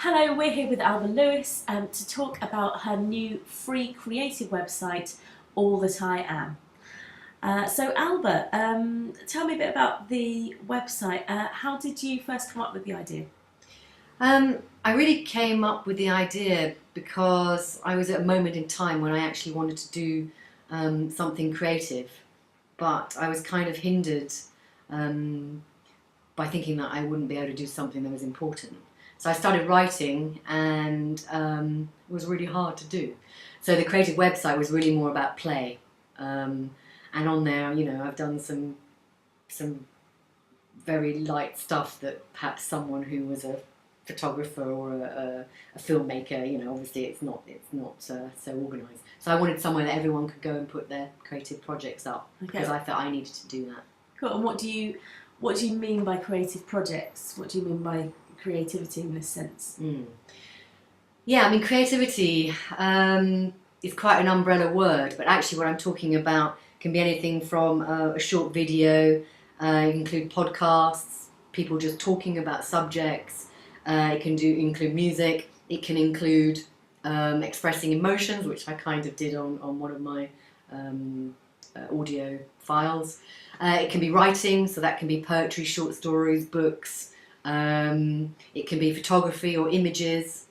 Hello, we're here with Alba Lewis to talk about her new free creative website, All That I Am. So Alba, tell me a bit about the website. How did you first come up with the idea? I really came up with the idea because I was at a moment in time when I actually wanted to do something creative, but I was kind of hindered um, by thinking that I wouldn't be able to do something that was important. So I started writing, and it was really hard to do. So the creative website was really more about play, and on there, I've done some very light stuff that perhaps someone who was a photographer or a filmmaker, obviously it's not so organised. So I wanted somewhere that everyone could go and put their creative projects up because Okay, I felt I needed to do that. cool. And what do you mean by creative projects? What do you mean by creativity in this sense? Yeah, I mean creativity is quite an umbrella word, but actually what I'm talking about can be anything from a short video, include podcasts, people just talking about subjects. It can include music. It can include expressing emotions, which I kind of did on one of my audio files. It can be writing, so that can be poetry, short stories, books. It can be photography or images.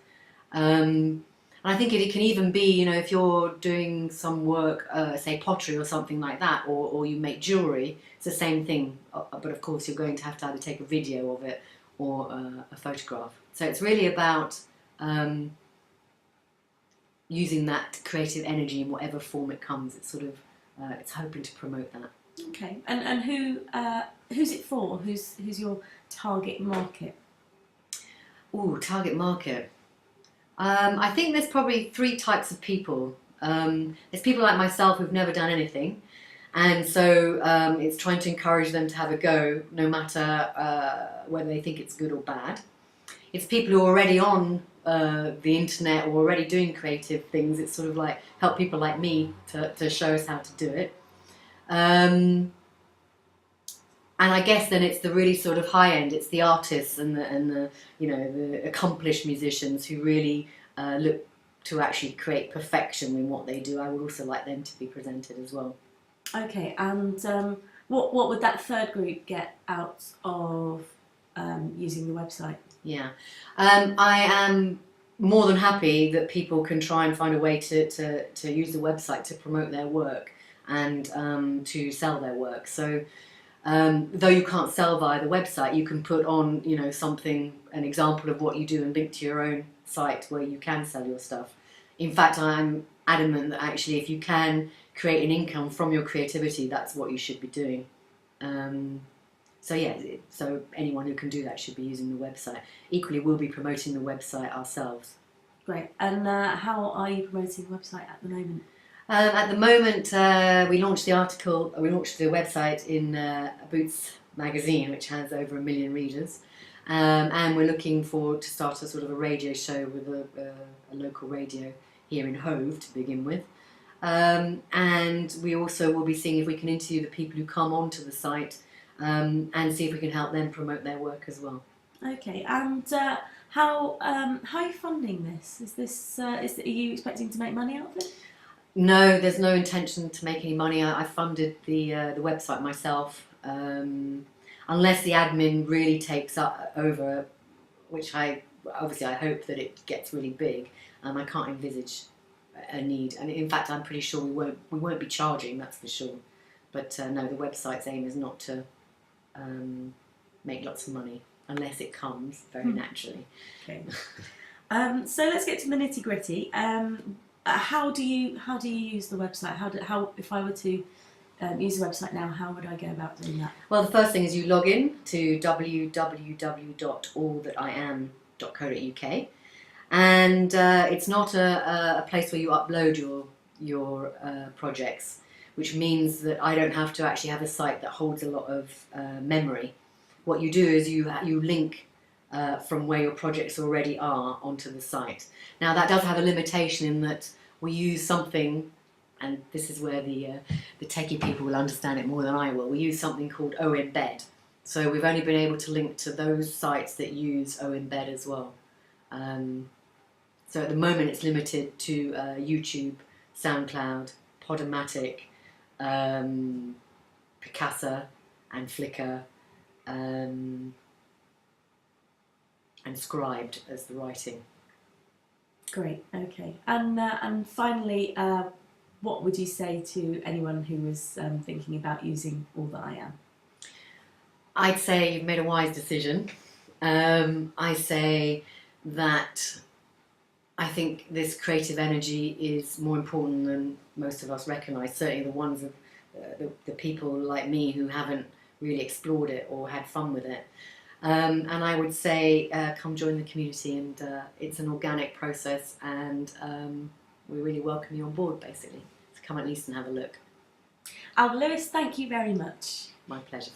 And I think it can even be, if you're doing some work, say pottery or something like that, or you make jewellery, it's the same thing. But of course, you're going to have to either take a video of it or a photograph. So it's really about using that creative energy in whatever form it comes. It's sort of, it's hoping to promote that. Okay, and who's it for? Who's your target market? Ooh, target market. I think there's probably three types of people. There's people like myself who've never done anything, and so it's trying to encourage them to have a go, no matter whether they think it's good or bad. It's people who are already on the internet or already doing creative things. It's sort of like help people like me to show us how to do it. And I guess then it's the really sort of high end. It's the artists and the the accomplished musicians who really look to actually create perfection in what they do. I would also like them to be presented as well. Okay, and what would that third group get out of using the website? Yeah, I am more than happy that people can try and find a way to use the website to promote their work and to sell their work. So though you can't sell via the website, you can put on, something, an example of what you do and link to your own site where you can sell your stuff. In fact, I'm adamant that actually if you can create an income from your creativity, that's what you should be doing. So yeah, so anyone who can do that should be using the website. Equally, we'll be promoting the website ourselves. Great. And how are you promoting the website at the moment? At the moment, we launched the website in Boots magazine, which has over 1 million readers, and we're looking to start a sort of a radio show with a local radio here in Hove to begin with, and we also will be seeing if we can interview the people who come onto the site and see if we can help them promote their work as well. Okay. And how are you funding this? Are you expecting to make money out of it? No, there's no intention to make any money. I funded the website myself, unless the admin really takes over, which I hope that it gets really big. I can't envisage a need, and in fact, I'm pretty sure we won't be charging. That's for sure. But no, the website's aim is not to make lots of money unless it comes very naturally. Okay. So let's get to the nitty gritty. How do you use the website? How if I were to use the website now, how would I go about doing that? Well, the first thing is you log in to www.allthatiam.co.uk, and it's not a place where you upload your projects, which means that I don't have to actually have a site that holds a lot of memory. What you do is you link from where your projects already are onto the site. Now that does have a limitation in that we use something, and this is where the techie people will understand it more than I will. We use something called OEmbed. So we've only been able to link to those sites that use OEmbed as well. So at the moment it's limited to YouTube, SoundCloud, Podomatic, Picasa and Flickr, and Scribed as the writing. Great, okay. And finally, what would you say to anyone who was thinking about using All That I Am? I'd say you've made a wise decision. I say that I think this creative energy is more important than most of us recognise, certainly the ones of the people like me who haven't really explored it or had fun with it. And I would say come join the community, and it's an organic process, and we really welcome you on board, basically. So come at least and have a look. Alba Lewis, thank you very much. My pleasure.